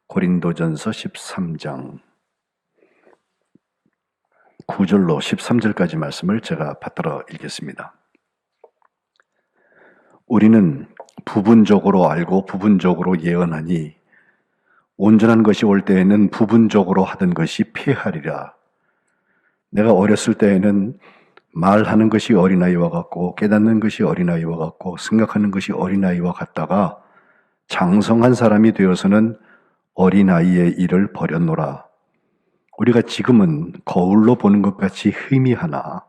고린도전서 13장 9절로 13절까지 말씀을 제가 받들어 읽겠습니다. 우리는 부분적으로 알고 부분적으로 예언하니 온전한 것이 올 때에는 부분적으로 하던 것이 패하리라. 내가 어렸을 때에는 말하는 것이 어린아이와 같고 깨닫는 것이 어린아이와 같고 생각하는 것이 어린아이와 같다가 장성한 사람이 되어서는 어린아이의 일을 버렸노라. 우리가 지금은 거울로 보는 것 같이 희미하나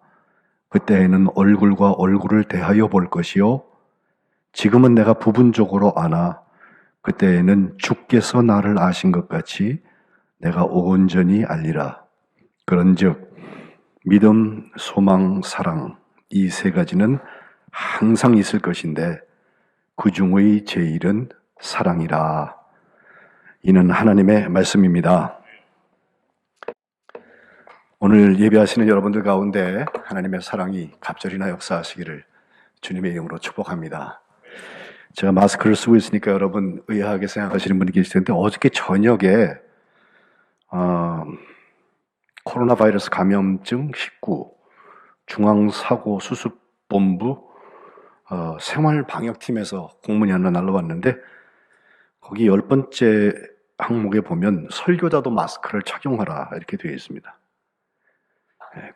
그때에는 얼굴과 얼굴을 대하여 볼 것이요 지금은 내가 부분적으로 아나 그때에는 주께서 나를 아신 것 같이 내가 온전히 알리라. 그런즉 믿음, 소망, 사랑 이 세 가지는 항상 있을 것인데 그 중의 제일은 사랑이라. 이는 하나님의 말씀입니다. 오늘 예배하시는 여러분들 가운데 하나님의 사랑이 갑절이나 역사하시기를 주님의 이름으로 축복합니다. 제가 마스크를 쓰고 있으니까 여러분 의아하게 생각하시는 분이 계실 텐데 어저께 저녁에 코로나 바이러스 감염증 19 중앙사고수습본부 생활방역팀에서 공문이 하나 날라왔는데 거기 10번째 항목에 보면 설교자도 마스크를 착용하라 이렇게 되어 있습니다.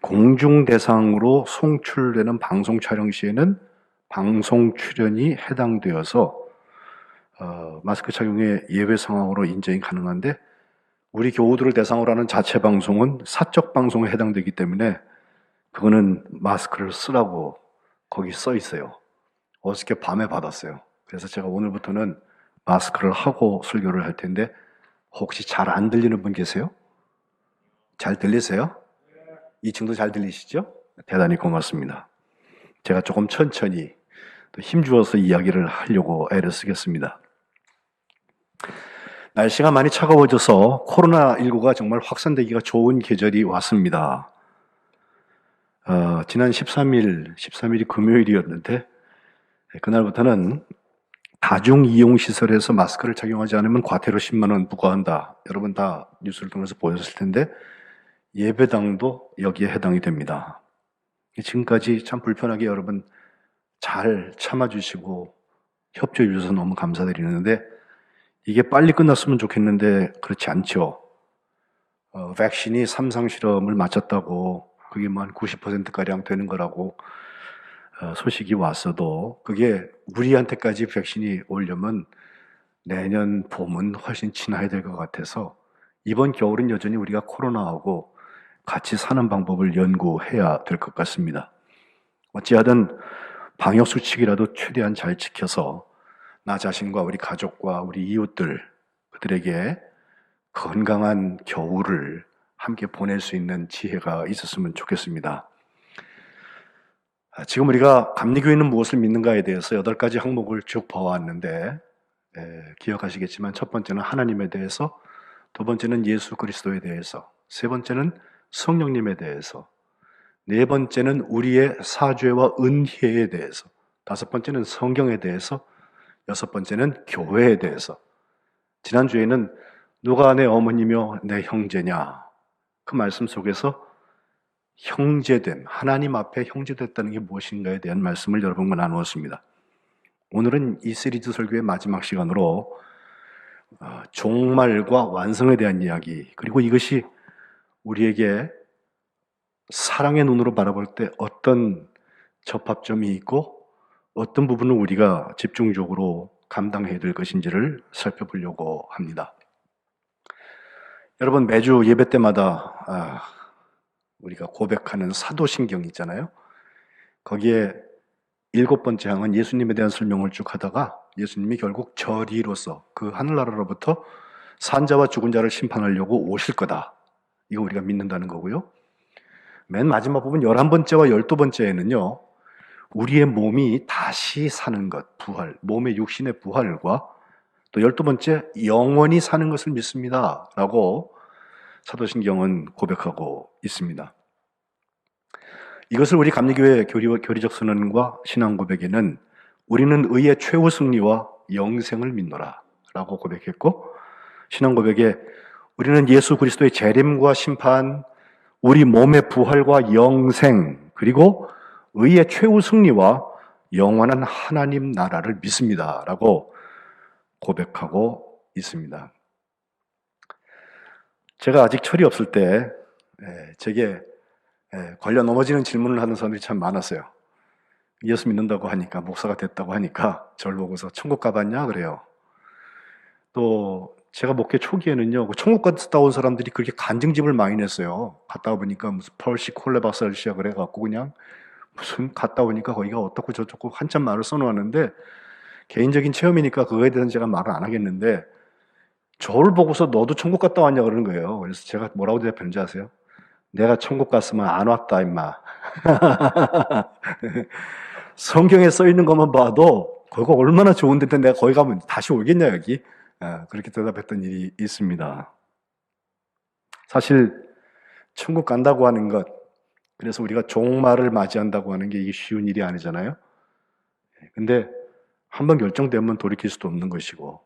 공중 대상으로 송출되는 방송 촬영 시에는 방송 출연이 해당되어서 마스크 착용의 예외 상황으로 인정이 가능한데 우리 교우들을 대상으로 하는 자체 방송은 사적 방송에 해당되기 때문에 그거는 마스크를 쓰라고 거기 써 있어요. 어저께 밤에 받았어요. 그래서 제가 오늘부터는 마스크를 하고 설교를 할 텐데 혹시 잘 안 들리는 분 계세요? 잘 들리세요? 2층도 잘 들리시죠? 대단히 고맙습니다. 제가 조금 천천히 또 힘주어서 이야기를 하려고 애를 쓰겠습니다. 날씨가 많이 차가워져서 코로나19가 정말 확산되기가 좋은 계절이 왔습니다. 지난 13일이 금요일이었는데 그날부터는 다중이용시설에서 마스크를 착용하지 않으면 과태료 10만 원 부과한다. 여러분 다 뉴스를 통해서 보셨을 텐데 예배당도 여기에 해당이 됩니다. 지금까지 참 불편하게 여러분 잘 참아주시고 협조해 주셔서 너무 감사드리는데 이게 빨리 끝났으면 좋겠는데 그렇지 않죠. 백신이 3상 실험을 마쳤다고 그게 뭐 한 90%가량 되는 거라고 소식이 왔어도 그게 우리한테까지 백신이 오려면 내년 봄은 훨씬 지나야 될 것 같아서 이번 겨울은 여전히 우리가 코로나하고 같이 사는 방법을 연구해야 될 것 같습니다. 어찌하든 방역수칙이라도 최대한 잘 지켜서 나 자신과 우리 가족과 우리 이웃들 그들에게 건강한 겨울을 함께 보낼 수 있는 지혜가 있었으면 좋겠습니다. 지금 우리가 감리교회는 무엇을 믿는가에 대해서 8가지 항목을 쭉 봐왔는데 기억하시겠지만 첫 번째는 하나님에 대해서, 두 번째는 예수 그리스도에 대해서, 세 번째는 성령님에 대해서, 네 번째는 우리의 사죄와 은혜에 대해서, 다섯 번째는 성경에 대해서, 여섯 번째는 교회에 대해서. 지난주에는 누가 내 어머니며 내 형제냐 그 말씀 속에서 형제됨, 하나님 앞에 형제됐다는 게 무엇인가에 대한 말씀을 여러분과 나누었습니다. 오늘은 이 시리즈 설교의 마지막 시간으로 종말과 완성에 대한 이야기, 그리고 이것이 우리에게 사랑의 눈으로 바라볼 때 어떤 접합점이 있고 어떤 부분을 우리가 집중적으로 감당해야 될 것인지를 살펴보려고 합니다. 여러분 매주 예배 때마다 우리가 고백하는 사도신경 있잖아요. 거기에 7번째 항은 예수님에 대한 설명을 쭉 하다가 예수님이 결국 저리로서 그 하늘나라로부터 산자와 죽은 자를 심판하려고 오실 거다. 이거 우리가 믿는다는 거고요. 맨 마지막 부분 11번째와 12번째에는요. 우리의 몸이 다시 사는 것, 부활, 몸의 육신의 부활과 또 12번째 영원히 사는 것을 믿습니다. 라고 사도신경은 고백하고 있습니다. 이것을 우리 감리교회 교리적 선언과 신앙 고백에는 우리는 의의 최후 승리와 영생을 믿노라 라고 고백했고 신앙 고백에 우리는 예수 그리스도의 재림과 심판, 우리 몸의 부활과 영생, 그리고 의의 최후 승리와 영원한 하나님 나라를 믿습니다. 라고 고백하고 있습니다. 제가 아직 철이 없을 때 제게 걸려 넘어지는 질문을 하는 사람들이 참 많았어요. 예수 믿는다고 하니까, 목사가 됐다고 하니까 저를 보고서 천국 가봤냐? 그래요. 또 제가 목회 초기에는요, 천국 갔다 온 사람들이 그렇게 간증집을 많이 냈어요. 갔다 보니까 무슨 펄시 콜레 박사를 시작을 해갖고 그냥 무슨 갔다 오니까 거기가 어떻고 저쩌고 한참 말을 써놓았는데, 개인적인 체험이니까 그거에 대해서는 제가 말을 안 하겠는데, 저를 보고서 너도 천국 갔다 왔냐 그러는 거예요. 그래서 제가 뭐라고 대답했는지 아세요? 내가 천국 갔으면 안 왔다 임마. 성경에 써 있는 것만 봐도 거기가 얼마나 좋은 데인데 내가 거기 가면 다시 오겠냐 여기. 그렇게 대답했던 일이 있습니다. 사실 천국 간다고 하는 것, 그래서 우리가 종말을 맞이한다고 하는 게 이게 쉬운 일이 아니잖아요. 근데 한번 결정되면 돌이킬 수도 없는 것이고,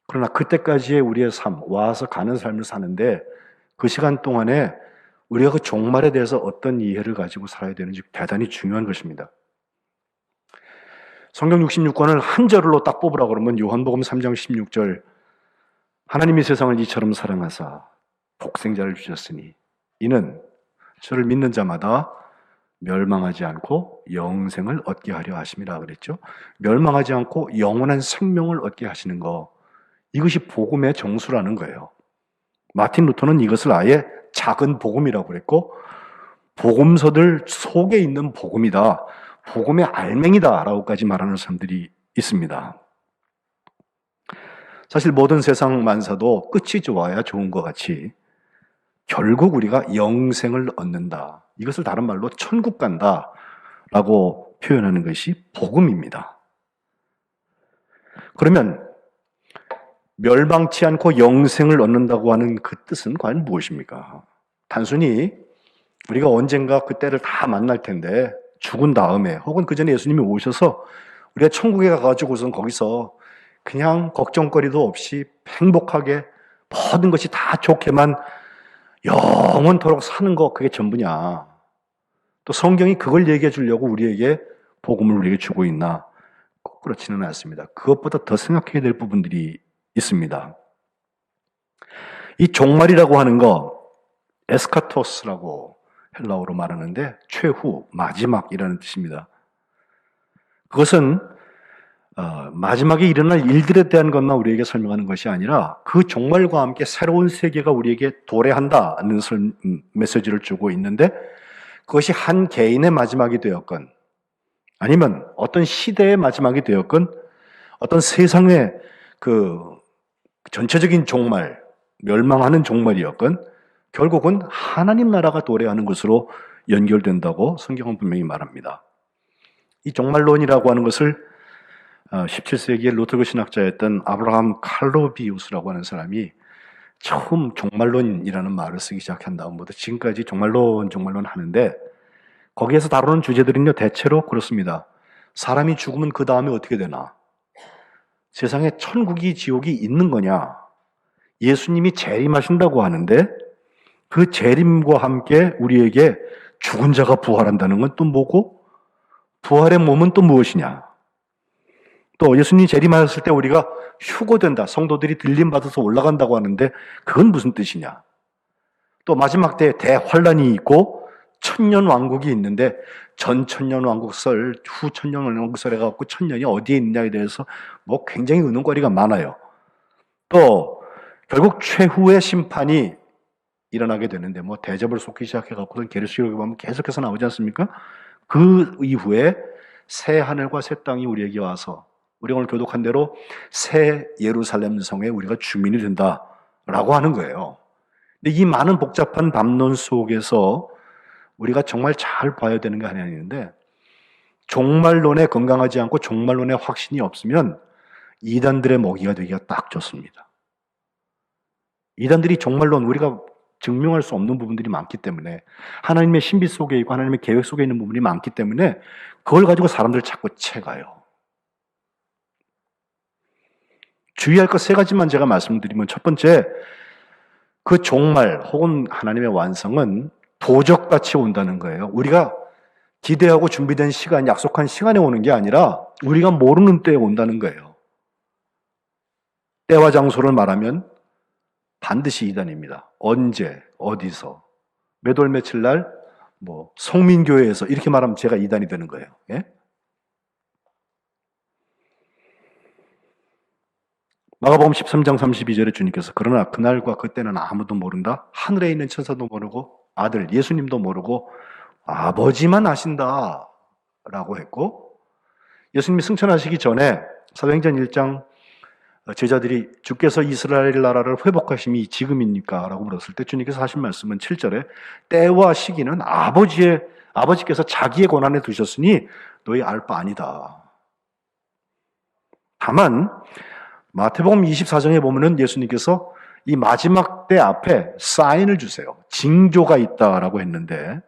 그러나 그때까지의 우리의 삶, 와서 가는 삶을 사는데 그 시간 동안에 우리가 그 종말에 대해서 어떤 이해를 가지고 살아야 되는지 대단히 중요한 것입니다. 성경 66권을 한 절로 딱 뽑으라고 그러면 요한복음 3장 16절, 하나님이 세상을 이처럼 사랑하사 독생자를 주셨으니 이는 저를 믿는 자마다 멸망하지 않고 영생을 얻게 하려 하심이라 그랬죠. 멸망하지 않고 영원한 생명을 얻게 하시는 거, 이것이 복음의 정수라는 거예요. 마틴 루터는 이것을 아예 작은 복음이라고 그랬고, 복음서들 속에 있는 복음이다, 복음의 알맹이다 라고까지 말하는 사람들이 있습니다. 사실 모든 세상 만사도 끝이 좋아야 좋은 것 같이 결국 우리가 영생을 얻는다, 이것을 다른 말로 천국 간다 라고 표현하는 것이 복음입니다. 그러면 멸망치 않고 영생을 얻는다고 하는 그 뜻은 과연 무엇입니까? 단순히 우리가 언젠가 그 때를 다 만날 텐데 죽은 다음에, 혹은 그 전에 예수님이 오셔서 우리가 천국에 가가지고선 거기서 그냥 걱정거리도 없이 행복하게 모든 것이 다 좋게만 영원토록 사는 거, 그게 전부냐? 또 성경이 그걸 얘기해 주려고 우리에게 복음을 우리에게 주고 있나? 꼭 그렇지는 않습니다. 그것보다 더 생각해야 될 부분들이 있습니다. 이 종말이라고 하는 거, 에스카토스라고 헬라어로 말하는데 최후, 마지막이라는 뜻입니다. 그것은 마지막에 일어날 일들에 대한 것만 우리에게 설명하는 것이 아니라 그 종말과 함께 새로운 세계가 우리에게 도래한다는 메시지를 주고 있는데, 그것이 한 개인의 마지막이 되었건, 아니면 어떤 시대의 마지막이 되었건, 어떤 세상의 그 전체적인 종말, 멸망하는 종말이었건, 결국은 하나님 나라가 도래하는 것으로 연결된다고 성경은 분명히 말합니다. 이 종말론이라고 하는 것을 17세기의 루터교 신학자였던 아브라함 칼로비우스라고 하는 사람이 처음 종말론이라는 말을 쓰기 시작한 다음부터 지금까지 종말론 하는데, 거기에서 다루는 주제들은요 대체로 그렇습니다. 사람이 죽으면 그 다음에 어떻게 되나? 세상에 천국이 지옥이 있는 거냐? 예수님이 재림하신다고 하는데 그 재림과 함께 우리에게 죽은 자가 부활한다는 건 또 뭐고, 부활의 몸은 또 무엇이냐? 또 예수님이 재림하셨을 때 우리가 휴거된다, 성도들이 들림받아서 올라간다고 하는데 그건 무슨 뜻이냐? 또 마지막 때에 대환란이 있고 천년왕국이 있는데 전천년왕국설, 후천년왕국설 해갖고 천년이 어디에 있느냐에 대해서 뭐 굉장히 의논거리가 많아요. 또 결국 최후의 심판이 일어나게 되는데, 뭐 대접을 쏟기 시작해갖고 계시록에 보면 계속해서 나오지 않습니까? 그 이후에 새 하늘과 새 땅이 우리에게 와서 우리가 오늘 교독한 대로 새 예루살렘 성에 우리가 주민이 된다라고 하는 거예요. 근데 이 많은 복잡한 담론 속에서 우리가 정말 잘 봐야 되는 게 하나 있는데, 종말론에 건강하지 않고 종말론에 확신이 없으면 이단들의 먹이가 되기가 딱 좋습니다. 이단들이 종말론, 우리가 증명할 수 없는 부분들이 많기 때문에, 하나님의 신비 속에 있고 하나님의 계획 속에 있는 부분이 많기 때문에 그걸 가지고 사람들 자꾸 채가요. 주의할 것 세 가지만 제가 말씀드리면, 첫 번째, 그 종말 혹은 하나님의 완성은 도적같이 온다는 거예요. 우리가 기대하고 준비된 시간, 약속한 시간에 오는 게 아니라 우리가 모르는 때에 온다는 거예요. 때와 장소를 말하면 반드시 이단입니다. 언제, 어디서, 몇 월 며칠 날, 성민교회에서 이렇게 말하면 제가 이단이 되는 거예요. 예? 마가복음 13장 32절에 주님께서 그러나 그날과 그때는 아무도 모른다. 하늘에 있는 천사도 모르고 아들 예수님도 모르고 아버지만 아신다 라고 했고, 예수님이 승천하시기 전에 사도행전 1장 제자들이 주께서 이스라엘 나라를 회복하심이 지금입니까? 라고 물었을 때 주님께서 하신 말씀은 7절에 때와 시기는 아버지께서 자기의 권한에 두셨으니 너희 알 바 아니다. 다만 마태복음 24장에 보면은 예수님께서 이 마지막 때 앞에 사인을 주세요. 징조가 있다라고 했는데,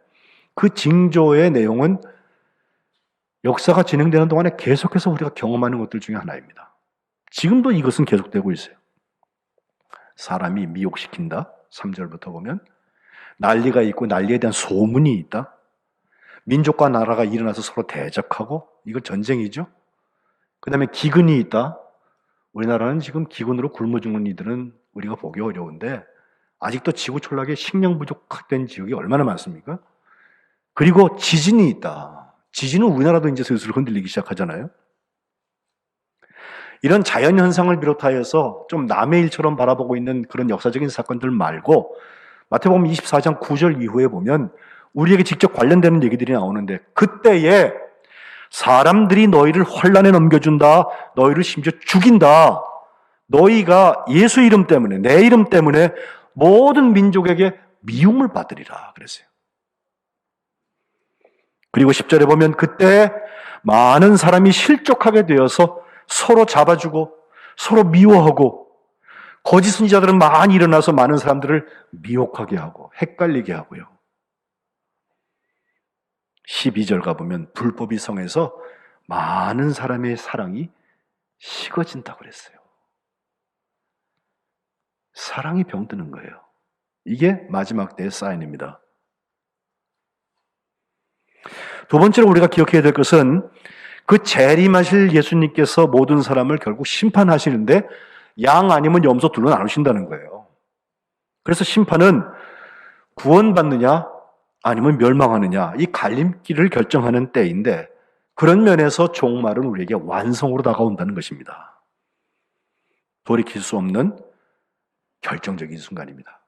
그 징조의 내용은 역사가 진행되는 동안에 계속해서 우리가 경험하는 것들 중에 하나입니다. 지금도 이것은 계속되고 있어요. 사람이 미혹시킨다. 3절부터 보면 난리가 있고 난리에 대한 소문이 있다. 민족과 나라가 일어나서 서로 대적하고, 이거 전쟁이죠. 그 다음에 기근이 있다. 우리나라는 지금 기근으로 굶어 죽는 이들은 우리가 보기 어려운데 아직도 지구 촌락에 식량 부족된 지역이 얼마나 많습니까? 그리고 지진이 있다. 지진은 우리나라도 이제 슬슬 흔들리기 시작하잖아요. 이런 자연현상을 비롯하여서 좀 남의 일처럼 바라보고 있는 그런 역사적인 사건들 말고 마태복음 24장 9절 이후에 보면 우리에게 직접 관련되는 얘기들이 나오는데, 그때에 사람들이 너희를 환난에 넘겨준다. 너희를 심지어 죽인다. 너희가 예수 이름 때문에, 내 이름 때문에 모든 민족에게 미움을 받으리라 그랬어요. 그리고 10절에 보면 그때 많은 사람이 실족하게 되어서 서로 잡아주고 서로 미워하고 거짓 선지자들은 많이 일어나서 많은 사람들을 미혹하게 하고 헷갈리게 하고요. 12절 가보면 불법이 성해서 많은 사람의 사랑이 식어진다고 그랬어요. 사랑이 병드는 거예요. 이게 마지막 때의 사인입니다. 두 번째로 우리가 기억해야 될 것은 그 재림하실 예수님께서 모든 사람을 결국 심판하시는데 양 아니면 염소 둘로 나누신다는 거예요. 그래서 심판은 구원받느냐 아니면 멸망하느냐, 이 갈림길을 결정하는 때인데, 그런 면에서 종말은 우리에게 완성으로 다가온다는 것입니다. 돌이킬 수 없는 결정적인 순간입니다.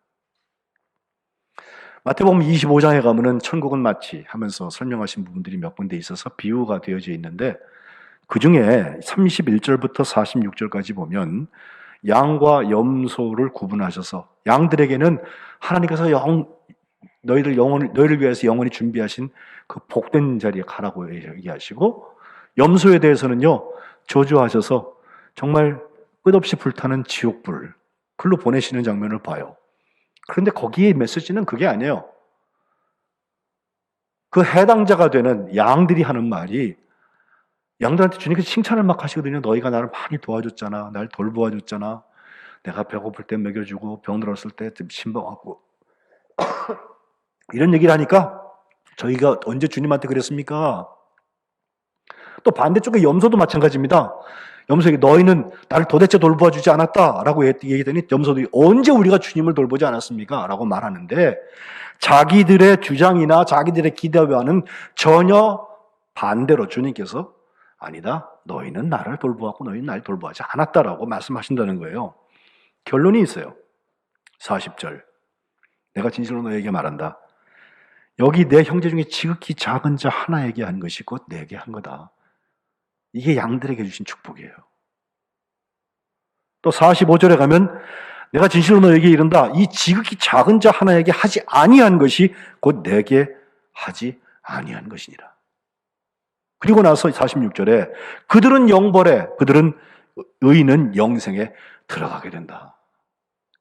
마태복음 25장에 가면은 천국은 마치 하면서 설명하신 부분들이 몇 군데 있어서 비유가 되어져 있는데, 그 중에 31절부터 46절까지 보면 양과 염소를 구분하셔서 양들에게는 하나님께서 너희를 위해서 영원히 준비하신 그 복된 자리에 가라고 얘기하시고, 염소에 대해서는요 저주하셔서 정말 끝없이 불타는 지옥불, 글로 보내시는 장면을 봐요. 그런데 거기에 메시지는 그게 아니에요. 그 해당자가 되는 양들이 하는 말이, 양들한테 주님께서 칭찬을 막 하시거든요. 너희가 나를 많이 도와줬잖아. 날 돌보아줬잖아. 내가 배고플 때 먹여주고 병 들었을 때 신방하고 이런 얘기를 하니까 저희가 언제 주님한테 그랬습니까? 또 반대쪽에 염소도 마찬가지입니다. 염소에게 너희는 나를 도대체 돌보아주지 않았다라고 얘기했더니 염소들이 언제 우리가 주님을 돌보지 않았습니까? 라고 말하는데, 자기들의 주장이나 자기들의 기대와는 전혀 반대로 주님께서 아니다, 너희는 나를 돌보았고 너희는 날 돌보지 않았다라고 말씀하신다는 거예요. 결론이 있어요. 40절, 내가 진실로 너에게 말한다. 여기 내 형제 중에 지극히 작은 자 하나에게 한 것이 곧 내게 한 거다. 이게 양들에게 주신 축복이에요. 또 45절에 가면 내가 진실로 너에게 이른다. 이 지극히 작은 자 하나에게 하지 아니한 것이 곧 내게 하지 아니한 것이니라. 그리고 나서 46절에 그들은 영벌에, 그들은 의인은 영생에 들어가게 된다.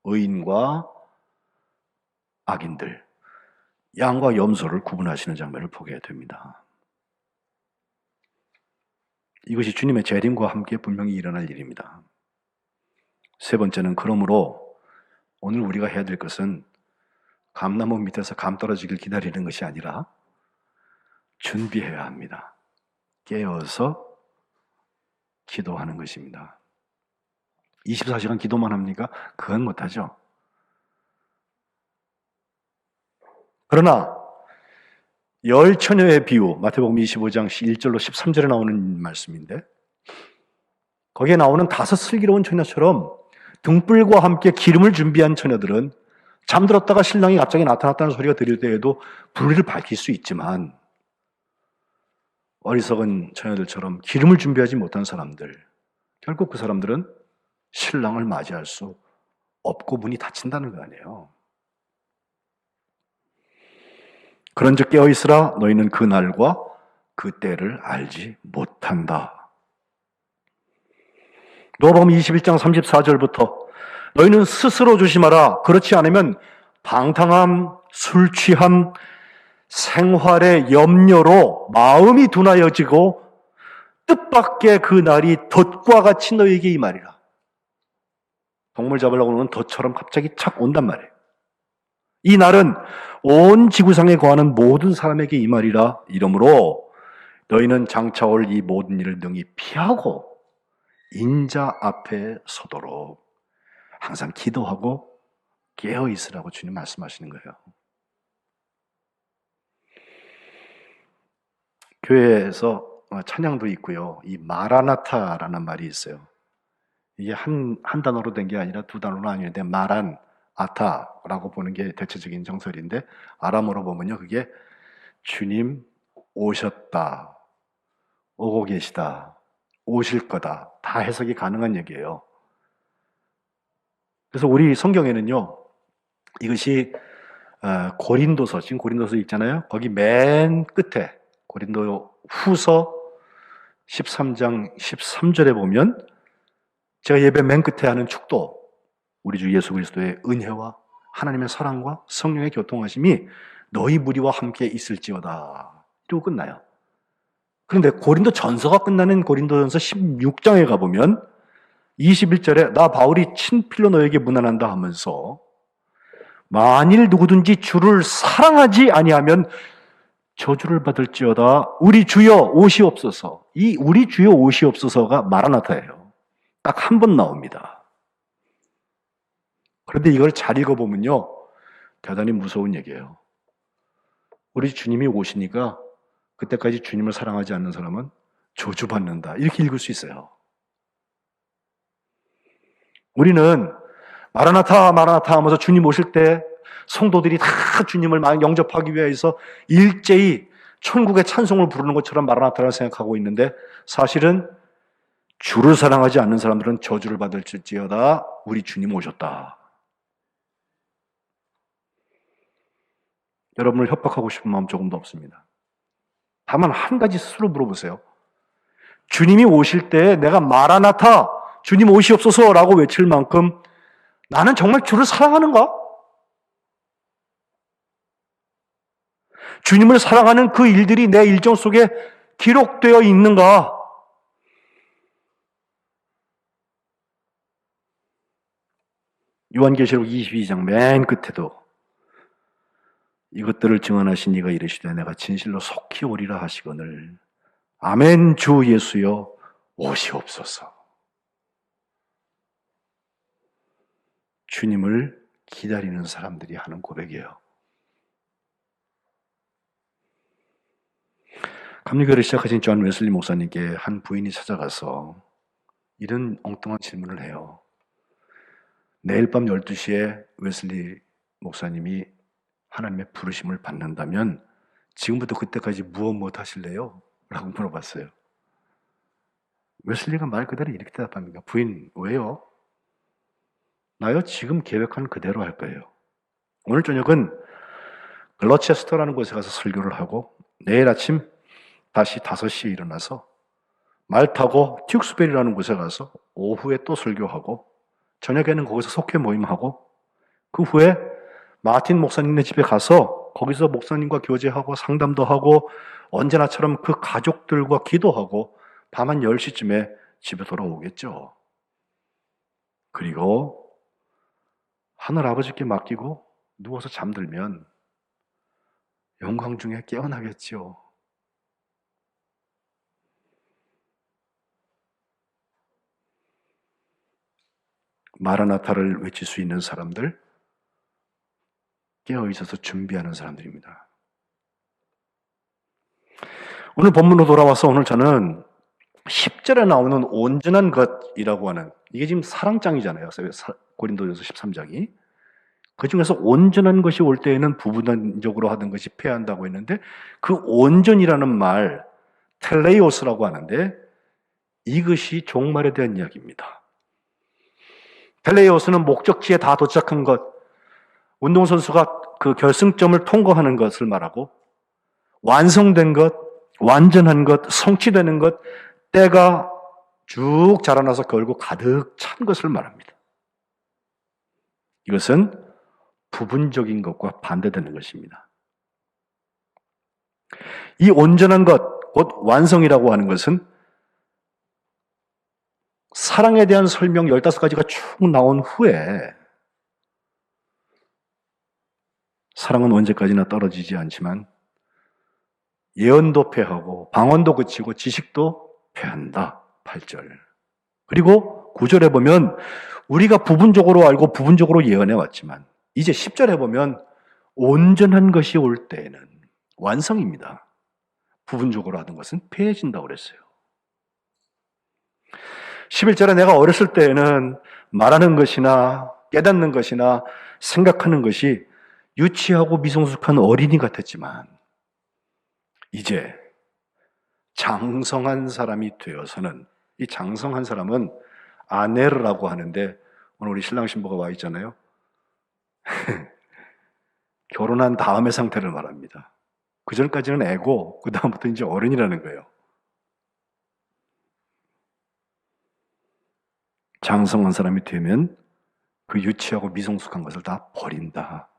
의인과 악인들, 양과 염소를 구분하시는 장면을 보게 됩니다. 이것이 주님의 재림과 함께 분명히 일어날 일입니다. 세 번째는 그러므로 오늘 우리가 해야 될 것은 감나무 밑에서 감 떨어지길 기다리는 것이 아니라 준비해야 합니다. 깨어서 기도하는 것입니다. 24시간 기도만 합니까? 그건 못하죠. 그러나 열 처녀의 비유, 마태복음 25장 1절로 13절에 나오는 말씀인데, 거기에 나오는 5 슬기로운 처녀처럼 등불과 함께 기름을 준비한 처녀들은 잠들었다가 신랑이 갑자기 나타났다는 소리가 들릴 때에도 불을 밝힐 수 있지만, 어리석은 처녀들처럼 기름을 준비하지 못한 사람들, 결국 그 사람들은 신랑을 맞이할 수 없고 문이 닫힌다는 거 아니에요. 그런즉 깨어있으라. 너희는 그 날과 그 때를 알지 못한다. 누가복음 21장 34절부터 너희는 스스로 조심하라. 그렇지 않으면 방탕함, 술 취함, 생활의 염려로 마음이 둔하여지고 뜻밖의 그 날이 덫과 같이 너희에게 임하리라. 동물 잡으려고 하는 덫처럼 갑자기 착 온단 말이에요. 이 날은 온 지구상에 거하는 모든 사람에게 임하리라. 이러므로 너희는 장차 올 이 모든 일을 능히 피하고 인자 앞에 서도록 항상 기도하고 깨어 있으라고 주님 말씀하시는 거예요. 교회에서 찬양도 있고요. 이 마라나타라는 말이 있어요. 이게 한 단어로 된 게 아니라 2 단어로 아닌데 마란, 아타라고 보는 게 대체적인 정설인데, 아람어로 보면요, 그게 주님 오셨다, 오고 계시다, 오실 거다, 다 해석이 가능한 얘기예요. 그래서 우리 성경에는요, 이것이 고린도서, 지금 고린도서 있잖아요. 거기 맨 끝에 고린도 후서 13장 13절에 보면, 제가 예배 맨 끝에 하는 축도, 우리 주 예수 그리스도의 은혜와 하나님의 사랑과 성령의 교통하심이 너희 무리와 함께 있을지어다. 이러고 끝나요. 그런데 고린도 전서가 끝나는 고린도전서 16장에 가보면 21절에 나 바울이 친필로 너에게 문안한다 하면서, 만일 누구든지 주를 사랑하지 아니하면 저주를 받을지어다. 우리 주여 오시옵소서. 이 우리 주여 오시옵소서가 마라나타예요. 딱 한 번 나옵니다. 그런데 이걸 잘 읽어보면요, 대단히 무서운 얘기예요. 우리 주님이 오시니까 그때까지 주님을 사랑하지 않는 사람은 저주받는다. 이렇게 읽을 수 있어요. 우리는 마라나타 마라나타 하면서 주님 오실 때 성도들이 다 주님을 영접하기 위해서 일제히 천국의 찬송을 부르는 것처럼 마라나타를 생각하고 있는데, 사실은 주를 사랑하지 않는 사람들은 저주를 받을지어다. 우리 주님 오셨다. 여러분을 협박하고 싶은 마음 조금도 없습니다. 다만 한 가지 스스로 물어보세요. 주님이 오실 때 내가 마라나타, 주님 오시옵소서라고 외칠 만큼 나는 정말 주를 사랑하는가? 주님을 사랑하는 그 일들이 내 일정 속에 기록되어 있는가? 요한계시록 22장 맨 끝에도 이것들을 증언하신 이가 이르시되 내가 진실로 속히 오리라 하시거늘 아멘. 주 예수여 오시옵소서. 주님을 기다리는 사람들이 하는 고백이에요. 감리교를 시작하신 존 웨슬리 목사님께 한 부인이 찾아가서 이런 엉뚱한 질문을 해요. 내일 밤 12시에 웨슬리 목사님이 하나님의 부르심을 받는다면 지금부터 그때까지 무엇 하실래요? 라고 물어봤어요. 웨슬리가 말 그대로 이렇게 대답합니다. 부인, 왜요? 나요? 지금 계획한 그대로 할 거예요. 오늘 저녁은 글러체스터라는 곳에 가서 설교를 하고 내일 아침 다시 5시에 일어나서 말 타고 튠스베리라는 곳에 가서 오후에 또 설교하고 저녁에는 거기서 속회 모임하고 그 후에 마틴 목사님네 집에 가서 거기서 목사님과 교제하고 상담도 하고 언제나처럼 그 가족들과 기도하고 밤 한 10시쯤에 집에 돌아오겠죠. 그리고 하늘 아버지께 맡기고 누워서 잠들면 영광 중에 깨어나겠죠. 마라나타를 외칠 수 있는 사람들, 깨어 있어서 준비하는 사람들입니다. 오늘 본문으로 돌아와서 오늘 저는 10절에 나오는 온전한 것이라고 하는, 이게 지금 사랑장이잖아요. 고린도전서 13장이. 그 중에서 온전한 것이 올 때에는 부분적으로 하던 것이 패한다고 했는데, 그 온전이라는 말, 텔레오스라고 하는데, 이것이 종말에 대한 이야기입니다. 텔레오스는 목적지에 다 도착한 것, 운동선수가 그 결승점을 통과하는 것을 말하고, 완성된 것, 완전한 것, 성취되는 것, 때가 쭉 자라나서 결국 가득 찬 것을 말합니다. 이것은 부분적인 것과 반대되는 것입니다. 이 온전한 것, 곧 완성이라고 하는 것은 사랑에 대한 설명 15가지가 쭉 나온 후에, 사랑은 언제까지나 떨어지지 않지만 예언도 패하고 방언도 그치고 지식도 패한다. 8절. 그리고 9절에 보면 우리가 부분적으로 알고 부분적으로 예언해 왔지만 이제 10절에 보면 온전한 것이 올 때에는 완성입니다. 부분적으로 하던 것은 패해진다고 그랬어요. 11절에 내가 어렸을 때에는 말하는 것이나 깨닫는 것이나 생각하는 것이 유치하고 미성숙한 어린이 같았지만 이제 장성한 사람이 되어서는, 이 장성한 사람은 아네르라고 하는데 오늘 우리 신랑 신부가 와 있잖아요. 결혼한 다음의 상태를 말합니다. 그 전까지는 애고 그 다음부터 이제 어른이라는 거예요. 장성한 사람이 되면 그 유치하고 미성숙한 것을 다 버린다.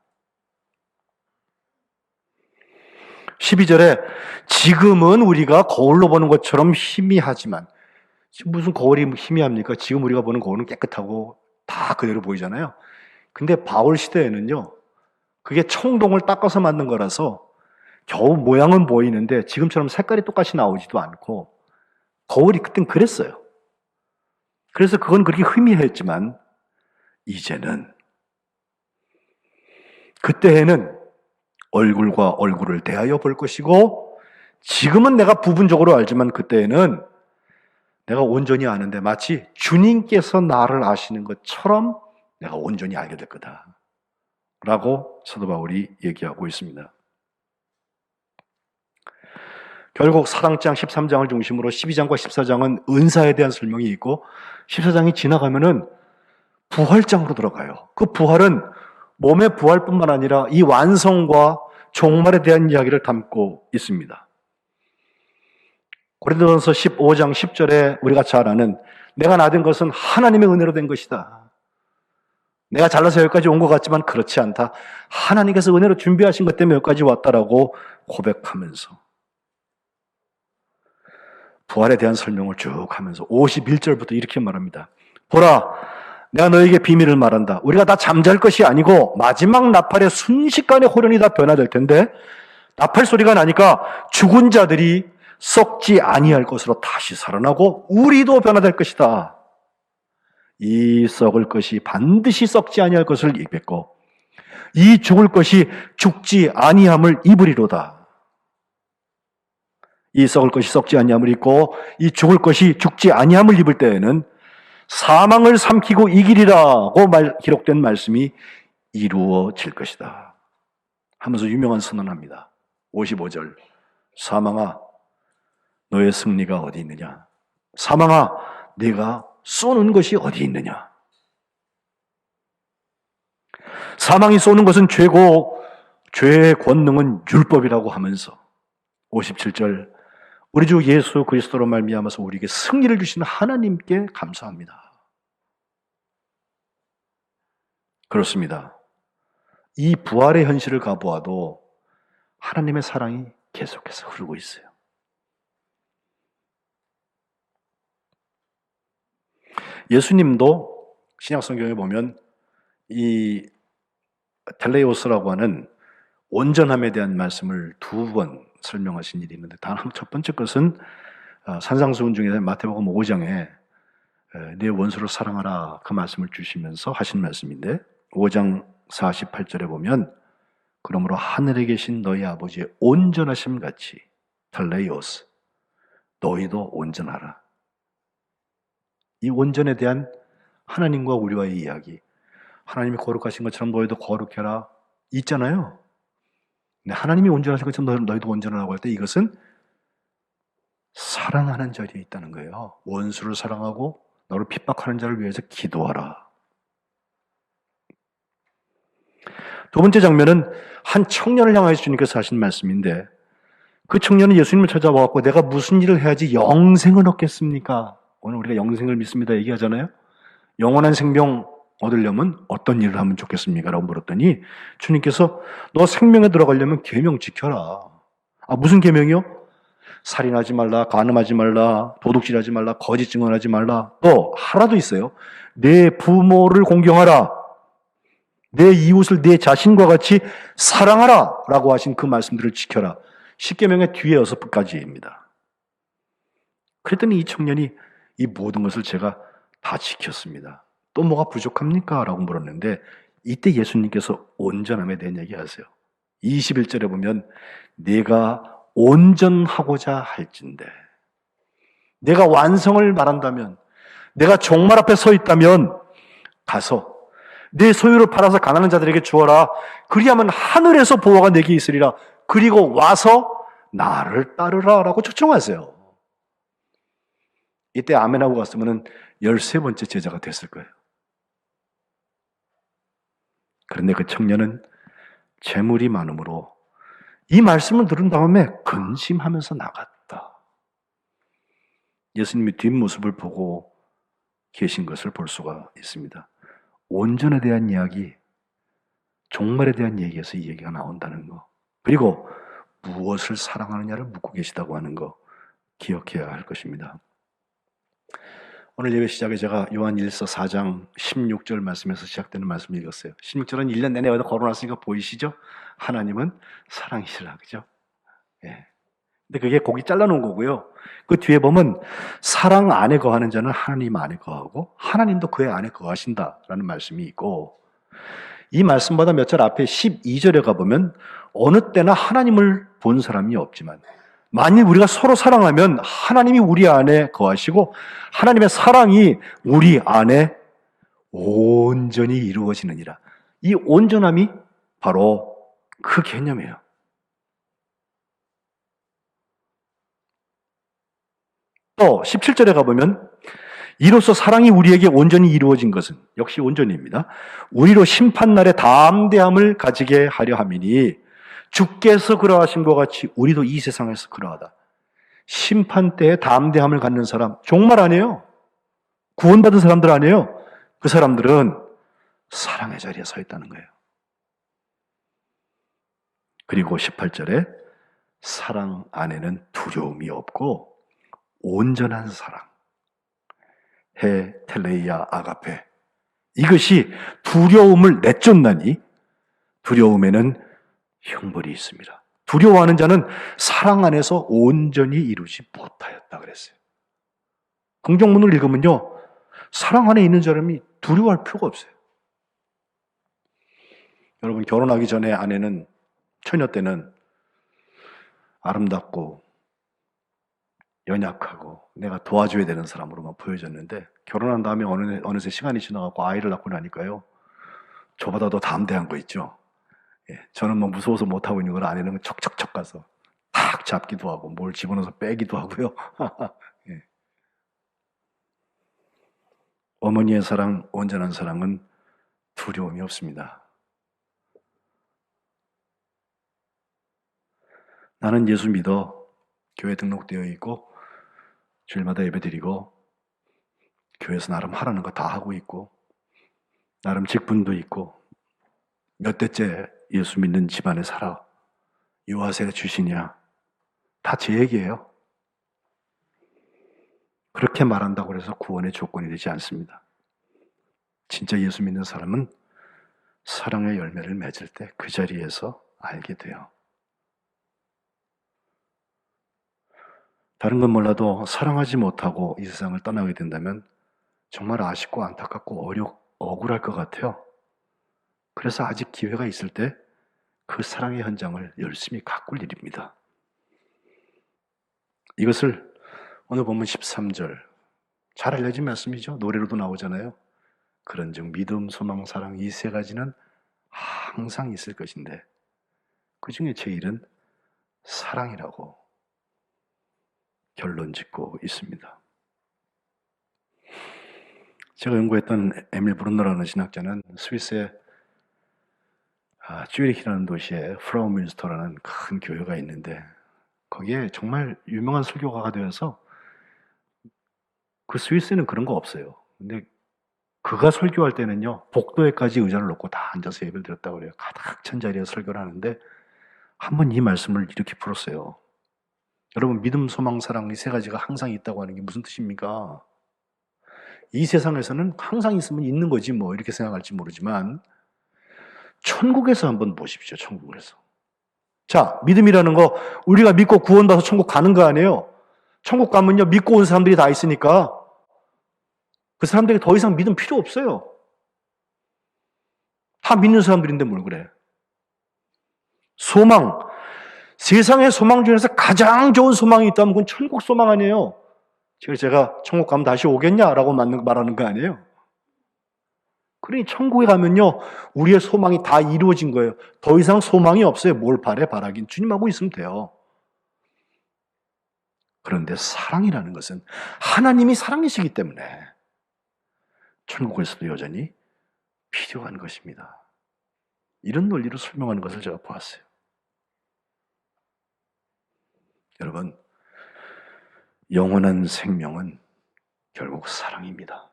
12절에 지금은 우리가 거울로 보는 것처럼 희미하지만, 지금 무슨 거울이 희미합니까? 지금 우리가 보는 거울은 깨끗하고 다 그대로 보이잖아요. 근데 바울 시대에는요, 그게 청동을 닦아서 만든 거라서 겨우 모양은 보이는데 지금처럼 색깔이 똑같이 나오지도 않고, 거울이 그땐 그랬어요. 그래서 그건 그렇게 희미했지만 이제는, 그때에는 얼굴과 얼굴을 대하여 볼 것이고, 지금은 내가 부분적으로 알지만 그때에는 내가 온전히 아는데 마치 주님께서 나를 아시는 것처럼 내가 온전히 알게 될 거다 라고 사도 바울이 얘기하고 있습니다. 결국 사랑장 13장을 중심으로 12장과 14장은 은사에 대한 설명이 있고, 14장이 지나가면은 부활장으로 들어가요. 그 부활은 몸의 부활뿐만 아니라 이 완성과 종말에 대한 이야기를 담고 있습니다. 고린도전서 15장 10절에 우리가 잘 아는, 내가 낳은 것은 하나님의 은혜로 된 것이다. 내가 잘나서 여기까지 온 것 같지만 그렇지 않다. 하나님께서 은혜로 준비하신 것 때문에 여기까지 왔다라고 고백하면서 부활에 대한 설명을 쭉 하면서 51절부터 이렇게 말합니다. 보라, 내가 너에게 비밀을 말한다. 우리가 다 잠잘 것이 아니고 마지막 나팔의 순식간에 호련히 다 변화될 텐데, 나팔 소리가 나니까 죽은 자들이 썩지 아니할 것으로 다시 살아나고 우리도 변화될 것이다. 이 썩을 것이 반드시 썩지 아니할 것을 입겠고 이 죽을 것이 죽지 아니함을 입으리로다. 이 썩을 것이 썩지 아니함을 입고 이 죽을 것이 죽지 아니함을 입을 때에는 사망을 삼키고 이기리라고 기록된 말씀이 이루어질 것이다 하면서 유명한 선언합니다. 55절. 사망아, 너의 승리가 어디 있느냐? 사망아, 네가 쏘는 것이 어디 있느냐? 사망이 쏘는 것은 죄고 죄의 권능은 율법이라고 하면서 57절. 우리 주 예수 그리스도로 말미암아서 우리에게 승리를 주시는 하나님께 감사합니다. 그렇습니다. 이 부활의 현실을 가보아도 하나님의 사랑이 계속해서 흐르고 있어요. 예수님도 신약 성경에 보면 이 텔레오스라고 하는 온전함에 대한 말씀을 2번 설명하신 일이 있는데, 첫 번째 것은 산상수훈 중에 마태복음 5장에 내 원수를 사랑하라 그 말씀을 주시면서 하신 말씀인데, 5장 48절에 보면 그러므로 하늘에 계신 너희 아버지의 온전하심 같이 텔레오스 너희도 온전하라. 이 온전에 대한 하나님과 우리와의 이야기, 하나님이 거룩하신 것처럼 너희도 거룩해라 있잖아요. 근데 하나님이 온전하신 것처럼 너희도 온전하라고 할 때 이것은 사랑하는 자리에 있다는 거예요. 원수를 사랑하고 너를 핍박하는 자를 위해서 기도하라. 두 번째 장면은 한 청년을 향하여 주님께서 하신 말씀인데, 그 청년은 예수님을 찾아와갖고 내가 무슨 일을 해야지 영생을 얻겠습니까? 오늘 우리가 영생을 믿습니다 얘기하잖아요. 영원한 생명 얻으려면 어떤 일을 하면 좋겠습니까? 라고 물었더니 주님께서 너 생명에 들어가려면 계명 지켜라. 무슨 계명이요? 살인하지 말라, 간음하지 말라, 도둑질하지 말라, 거짓 증언하지 말라. 또 하나도 있어요. 내 부모를 공경하라. 내 이웃을 내 자신과 같이 사랑하라 라고 하신 그 말씀들을 지켜라. 10계명의 뒤에 6가지입니다. 그랬더니 이 청년이 이 모든 것을 제가 다 지켰습니다. 또 뭐가 부족합니까? 라고 물었는데, 이때 예수님께서 온전함에 대한 얘기하세요. 21절에 보면 내가 온전하고자 할진대, 내가 완성을 말한다면, 내가 종말 앞에 서 있다면 가서 내 소유를 팔아서 가난한 자들에게 주어라. 그리하면 하늘에서 보화가 내게 있으리라. 그리고 와서 나를 따르라 라고 초청하세요. 이때 아멘하고 갔으면 13번째 제자가 됐을 거예요. 그런데 그 청년은 재물이 많음으로 이 말씀을 들은 다음에 근심하면서 나갔다. 예수님이 뒷모습을 보고 계신 것을 볼 수가 있습니다. 온전에 대한 이야기, 종말에 대한 얘기에서 이 얘기가 나온다는 거, 그리고 무엇을 사랑하느냐를 묻고 계시다고 하는 거 기억해야 할 것입니다. 오늘 예배 시작에 제가 요한일서 4장 16절 말씀에서 시작되는 말씀을 읽었어요. 16절은 1년 내내 어디다 걸어놨으니까 보이시죠? 하나님은 사랑이시라, 그죠? 예. 근데 그게 고기 잘라놓은 거고요. 그 뒤에 보면 사랑 안에 거하는 자는 하나님 안에 거하고 하나님도 그의 안에 거하신다라는 말씀이 있고, 이 말씀보다 몇 절 앞에 12절에 가보면 어느 때나 하나님을 본 사람이 없지만 만일 우리가 서로 사랑하면 하나님이 우리 안에 거하시고 하나님의 사랑이 우리 안에 온전히 이루어지느니라. 이 온전함이 바로 그 개념이에요. 또 17절에 가보면 이로써 사랑이 우리에게 온전히 이루어진 것은, 역시 온전입니다, 우리로 심판날에 담대함을 가지게 하려 함이니 주께서 그러하신 것 같이 우리도 이 세상에서 그러하다. 심판 때에 담대함을 갖는 사람, 종말 아니에요. 구원받은 사람들 아니에요. 그 사람들은 사랑의 자리에 서 있다는 거예요. 그리고 18절에 사랑 안에는 두려움이 없고 온전한 사랑, 해 텔레이아 아가페, 이것이 두려움을 내쫓나니 두려움에는 형벌이 있습니다. 두려워하는 자는 사랑 안에서 온전히 이루지 못하였다 그랬어요. 긍정문을 읽으면요, 사랑 안에 있는 사람이 두려워할 필요가 없어요. 여러분, 결혼하기 전에 아내는, 처녀 때는 아름답고 연약하고 내가 도와줘야 되는 사람으로만 보여졌는데, 결혼한 다음에 어느새 시간이 지나가고 아이를 낳고 나니까요, 저보다 더 담대한 거 있죠. 예, 저는 뭐 무서워서 못하고 있는 걸 아내는 척척척 가서 탁 잡기도 하고 뭘 집어넣어서 빼기도 하고요. 예. 어머니의 사랑, 온전한 사랑은 두려움이 없습니다. 나는 예수 믿어 교회 등록되어 있고 주일마다 예배드리고 교회에서 나름 하라는 거 다 하고 있고 나름 직분도 있고 몇 대째 예수 믿는 집안에 살아. 유아세 주시냐? 다 제 얘기예요. 그렇게 말한다고 해서 구원의 조건이 되지 않습니다. 진짜 예수 믿는 사람은 사랑의 열매를 맺을 때 그 자리에서 알게 돼요. 다른 건 몰라도 사랑하지 못하고 이 세상을 떠나게 된다면 정말 아쉽고 안타깝고 억울할 것 같아요. 그래서 아직 기회가 있을 때 그 사랑의 현장을 열심히 가꿀 일입니다. 이것을 오늘 본문 13절, 잘 알려진 말씀이죠. 노래로도 나오잖아요. 그런즉 믿음, 소망, 사랑 이 세 가지는 항상 있을 것인데 그 중에 제일은 사랑이라고 결론 짓고 있습니다. 제가 연구했던 에밀 브룬너라는 신학자는 스위스의 쭈리히라는 도시에 프라우민스터라는 큰 교회가 있는데 거기에 정말 유명한 설교가가 되어서 그 스위스에는 그런 거 없어요. 근데 그가 설교할 때는요, 복도에까지 의자를 놓고 다 앉아서 예배를 드렸다고 그래요. 가득 찬 자리에 설교를 하는데 한번 이 말씀을 이렇게 풀었어요. 여러분, 믿음, 소망, 사랑 이 세 가지가 항상 있다고 하는 게 무슨 뜻입니까? 이 세상에서는 항상 있으면 있는 거지 뭐 이렇게 생각할지 모르지만 천국에서 한번 보십시오. 천국에서. 자, 믿음이라는 거 우리가 믿고 구원받아서 천국 가는 거 아니에요? 천국 가면요, 믿고 온 사람들이 다 있으니까 그 사람들에게 더 이상 믿음 필요 없어요. 다 믿는 사람들인데 뭘 그래. 소망, 세상의 소망 중에서 가장 좋은 소망이 있다면 그건 천국 소망 아니에요. 제가 천국 가면 다시 오겠냐라고 말하는 거 아니에요. 그러니 천국에 가면요, 우리의 소망이 다 이루어진 거예요. 더 이상 소망이 없어요. 뭘 바라긴. 주님하고 있으면 돼요. 그런데 사랑이라는 것은 하나님이 사랑이시기 때문에 천국에서도 여전히 필요한 것입니다. 이런 논리로 설명하는 것을 제가 보았어요. 여러분, 영원한 생명은 결국 사랑입니다.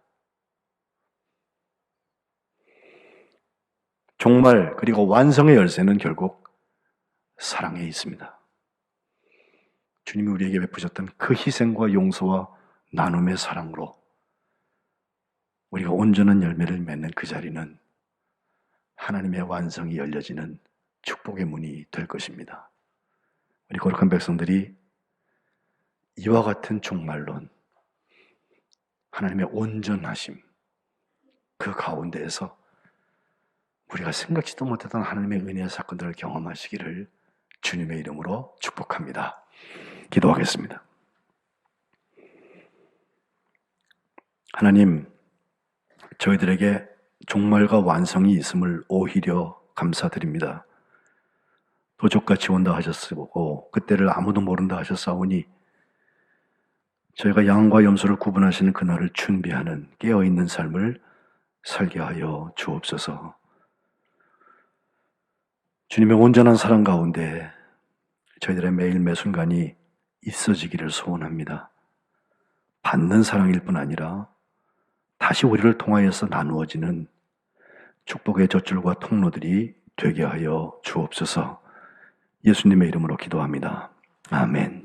종말 그리고 완성의 열쇠는 결국 사랑에 있습니다. 주님이 우리에게 베푸셨던 그 희생과 용서와 나눔의 사랑으로 우리가 온전한 열매를 맺는 그 자리는 하나님의 완성이 열려지는 축복의 문이 될 것입니다. 우리 거룩한 백성들이 이와 같은 종말론, 하나님의 온전하심, 그 가운데에서 우리가 생각지도 못했던 하나님의 은혜의 사건들을 경험하시기를 주님의 이름으로 축복합니다. 기도하겠습니다. 하나님, 저희들에게 종말과 완성이 있음을 오히려 감사드립니다. 도적같이 온다 하셨고 그때를 아무도 모른다 하셨사오니 저희가 양과 염소를 구분하시는 그날을 준비하는 깨어있는 삶을 살게 하여 주옵소서. 주님의 온전한 사랑 가운데 저희들의 매일 매순간이 있어지기를 소원합니다. 받는 사랑일 뿐 아니라 다시 우리를 통하여서 나누어지는 축복의 젖줄과 통로들이 되게 하여 주옵소서. 예수님의 이름으로 기도합니다. 아멘.